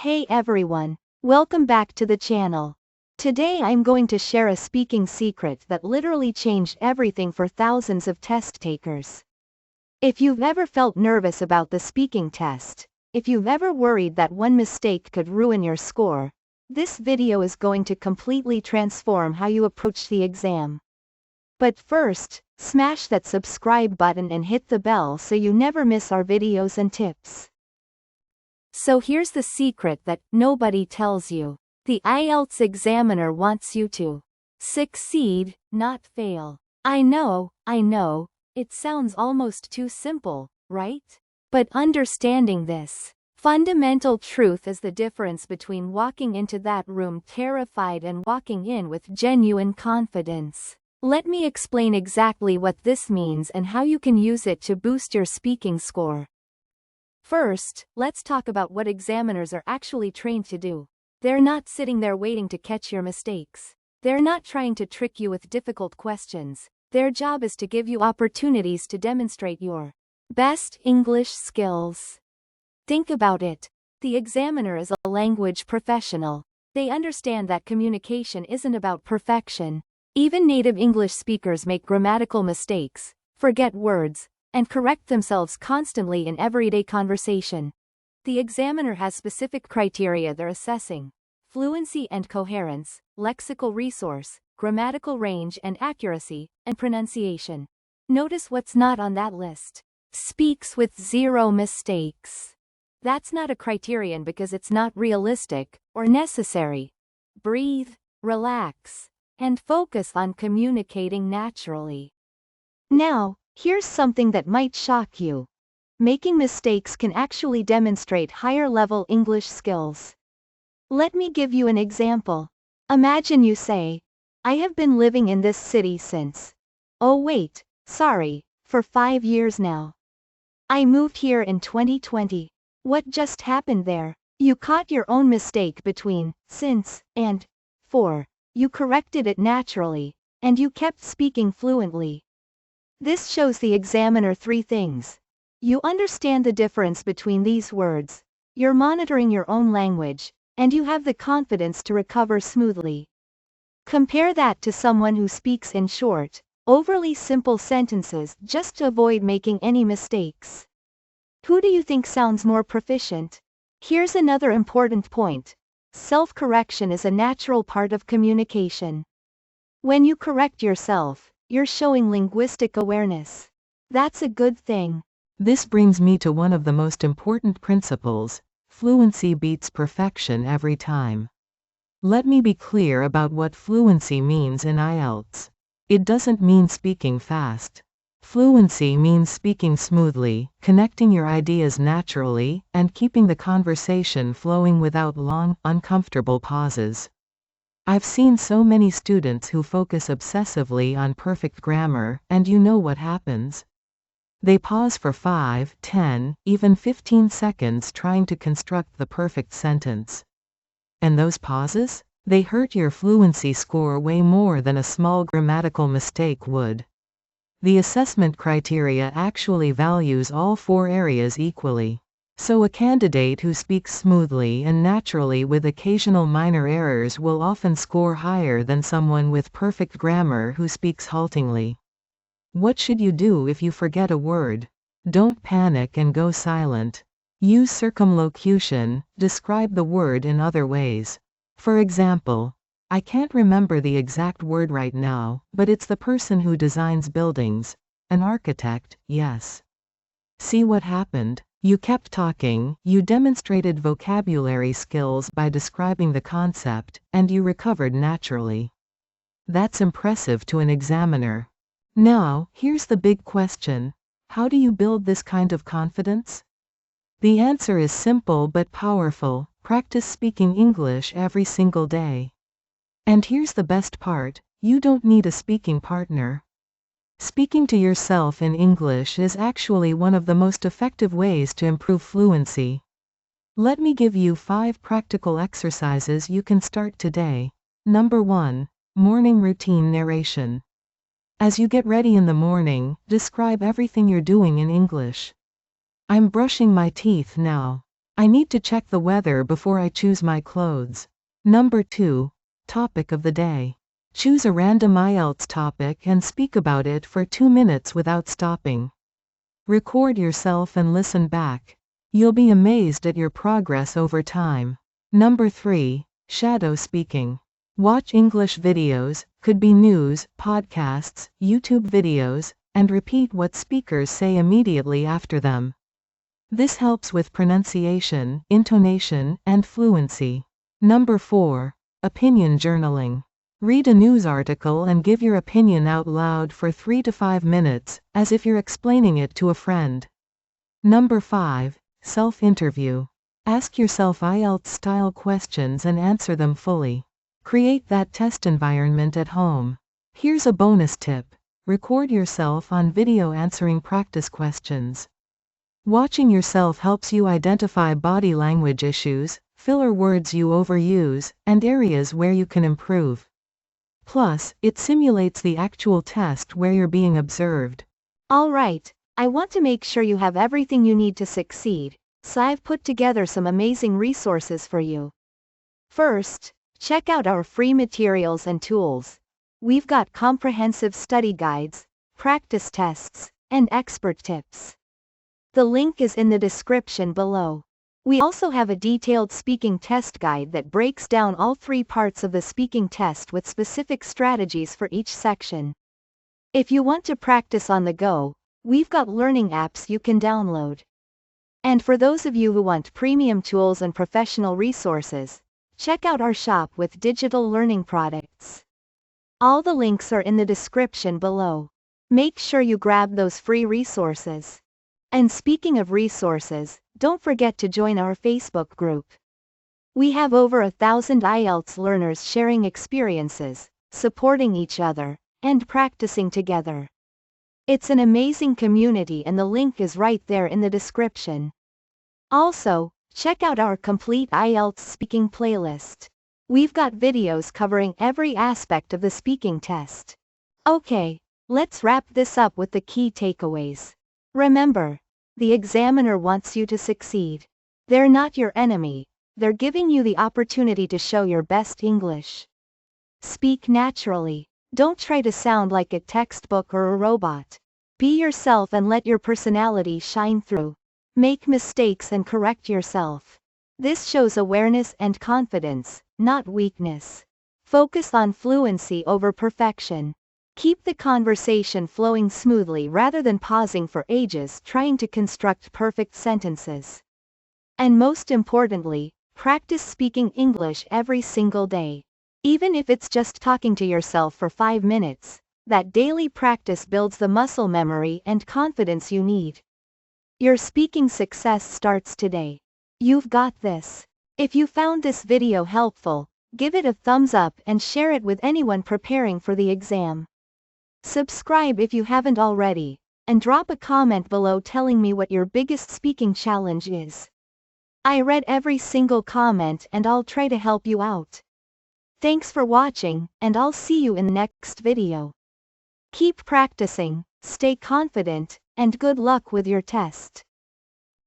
Hey everyone, welcome back to the channel. Today I'm going to share a speaking secret that literally changed everything for thousands of test takers. If you've ever felt nervous about the speaking test, if you've ever worried that one mistake could ruin your score, this video is going to completely transform how you approach the exam. But first, smash that subscribe button and hit the bell so you never miss our videos and tips. So here's the secret that nobody tells you. The IELTS examiner wants you to succeed, not fail. I know, it sounds almost too simple, right? But understanding this fundamental truth is the difference between walking into that room terrified and walking in with genuine confidence. Let me explain exactly what this means and how you can use it to boost your speaking score. First, let's talk about what examiners are actually trained to do. They're not sitting there waiting to catch your mistakes. They're not trying to trick you with difficult questions. Their job is to give you opportunities to demonstrate your best English skills. Think about it. The examiner is a language professional. They understand that communication isn't about perfection. Even native English speakers make grammatical mistakes, forget words, and correct themselves constantly in everyday conversation. The examiner has specific criteria they're assessing: fluency and coherence, lexical resource, grammatical range and accuracy, and pronunciation. Notice what's not on that list. Speaks with 0 mistakes. That's not a criterion because it's not realistic or necessary. Breathe, relax, and focus on communicating naturally. Now, here's something that might shock you. Making mistakes can actually demonstrate higher-level English skills. Let me give you an example. Imagine you say, I have been living in this city since, for 5 years now. I moved here in 2020. What just happened there? You caught your own mistake between since and for. You corrected it naturally, and you kept speaking fluently. This shows the examiner 3 things. You understand the difference between these words, you're monitoring your own language, and you have the confidence to recover smoothly. Compare that to someone who speaks in short, overly simple sentences just to avoid making any mistakes. Who do you think sounds more proficient? Here's another important point. Self-correction is a natural part of communication. When you correct yourself, you're showing linguistic awareness. That's a good thing. This brings me to one of the most important principles: fluency beats perfection every time. Let me be clear about what fluency means in IELTS. It doesn't mean speaking fast. Fluency means speaking smoothly, connecting your ideas naturally, and keeping the conversation flowing without long, uncomfortable pauses. I've seen so many students who focus obsessively on perfect grammar, and you know what happens? They pause for 5, 10, even 15 seconds trying to construct the perfect sentence. And those pauses? They hurt your fluency score way more than a small grammatical mistake would. The assessment criteria actually values all 4 areas equally. So a candidate who speaks smoothly and naturally with occasional minor errors will often score higher than someone with perfect grammar who speaks haltingly. What should you do if you forget a word? Don't panic and go silent. Use circumlocution, describe the word in other ways. For example, I can't remember the exact word right now, but it's the person who designs buildings. An architect, yes. See what happened? You kept talking, you demonstrated vocabulary skills by describing the concept, and you recovered naturally. That's impressive to an examiner. Now, here's the big question. How do you build this kind of confidence? The answer is simple but powerful: practice speaking English every single day. And here's the best part: you don't need a speaking partner. Speaking to yourself in English is actually one of the most effective ways to improve fluency. Let me give you 5 practical exercises you can start today. Number 1. Morning routine narration. As you get ready in the morning, describe everything you're doing in English. I'm brushing my teeth now. I need to check the weather before I choose my clothes. Number 2. Topic of the day. Choose a random IELTS topic and speak about it for 2 minutes without stopping. Record yourself and listen back. You'll be amazed at your progress over time. Number 3. Shadow speaking. Watch English videos, could be news, podcasts, YouTube videos, and repeat what speakers say immediately after them. This helps with pronunciation, intonation, and fluency. Number 4. Opinion journaling. Read a news article and give your opinion out loud for 3 to 5 minutes, as if you're explaining it to a friend. Number 5. Self-interview. Ask yourself IELTS-style questions and answer them fully. Create that test environment at home. Here's a bonus tip. Record yourself on video answering practice questions. Watching yourself helps you identify body language issues, filler words you overuse, and areas where you can improve. Plus, it simulates the actual test where you're being observed. Alright, I want to make sure you have everything you need to succeed, so I've put together some amazing resources for you. First, check out our free materials and tools. We've got comprehensive study guides, practice tests, and expert tips. The link is in the description below. We also have a detailed speaking test guide that breaks down all 3 parts of the speaking test with specific strategies for each section. If you want to practice on the go, we've got learning apps you can download. And for those of you who want premium tools and professional resources, check out our shop with digital learning products. All the links are in the description below. Make sure you grab those free resources. And speaking of resources, don't forget to join our Facebook group. We have over 1,000 IELTS learners sharing experiences, supporting each other, and practicing together. It's an amazing community and the link is right there in the description. Also, check out our complete IELTS speaking playlist. We've got videos covering every aspect of the speaking test. Okay, let's wrap this up with the key takeaways. Remember, the examiner wants you to succeed. They're not your enemy, they're giving you the opportunity to show your best English. Speak naturally. Don't try to sound like a textbook or a robot. Be yourself and let your personality shine through. Make mistakes and correct yourself. This shows awareness and confidence, not weakness. Focus on fluency over perfection. Keep the conversation flowing smoothly rather than pausing for ages trying to construct perfect sentences. And most importantly, practice speaking English every single day. Even if it's just talking to yourself for 5 minutes, that daily practice builds the muscle memory and confidence you need. Your speaking success starts today. You've got this. If you found this video helpful, give it a thumbs up and share it with anyone preparing for the exam. Subscribe if you haven't already, and drop a comment below telling me what your biggest speaking challenge is. I read every single comment and I'll try to help you out. Thanks for watching, and I'll see you in the next video. Keep practicing, stay confident, and good luck with your test.